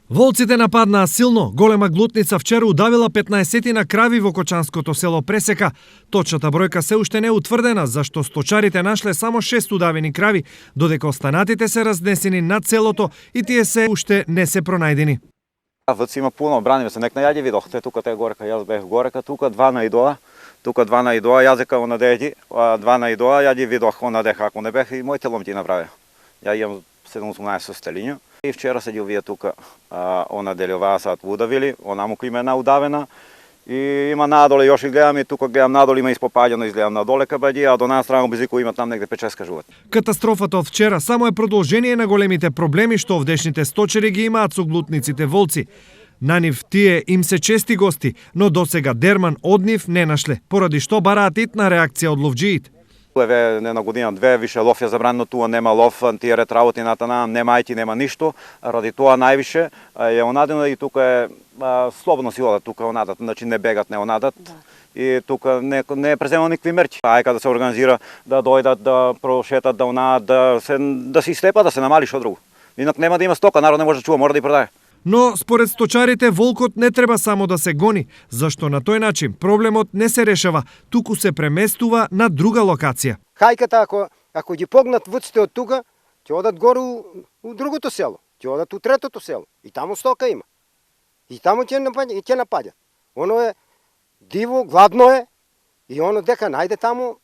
Волците нападнаа силно. Голема глутница вчера удавила 15 крави во кочанското село Пресека. Точната бројка се уште не е утврдена, зашто сточарите нашле само 6 удавени крави, додека останатите се разнесени над селото и тие се уште не се пронајдени. Вци има пуно, браниме се, нек најаѓе видохте, тука те горека, јас бех горека, тука 2 наидоа, јас дека онаде два наидоа, ја ги видох онаде како не бех и моите ломти направи. Ја имам 17 стелиња. И вчера се ги увија тука, она делјова сад удавили, она му има една удавена, и има надоле, још и гледам, и тука гледам надоле, има испопаѓано, изгледам надоле кабаѓи, а до нас страна близико има там негде 5-6 живот. Катастрофата од вчера само е продолжение на големите проблеми што овдешните сточари ги имаат со глутниците волци. На нив тие им се чести гости, но досега дерман од нив не нашле, поради што бараат итна реакција од ловџиите. Еве една година-две више лов е забранено, туа нема лов, тие ретработи натана, нема ајти, нема ништо, ради тоа највише е онадено и тука е слободно си одат тука онадат, значи не бегат, не онадат. И тука не презема никакви мерки. Ајка да се организира, да дојдат, да прошетат, да онаат, да се истепа, да се намали што друго. Инак нема да има стока, народ не може да чува, мора да и продае. Но според сточарите волкот не треба само да се гони, зашто на тој начин проблемот не се решава, туку се преместува на друга локација. Хајката ако ги погнат вците од тука, ќе одат горе у другото село, ќе одат у третото село и таму стока има. И таму ќе напаѓат. Оно е диво, гладно е и оно дека најде таму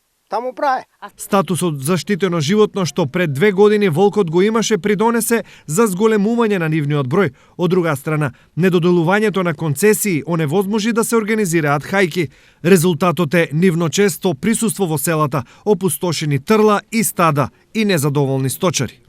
прае. Статусот заштитено животно што пред 2 години волкот го имаше придонесе за зголемување на нивниот број. Од друга страна, недоделувањето на концесии оневозможи да се организираат хајки. Резултатот е нивно често присуство во селата, опустошени трла и стада и незадоволни сточари.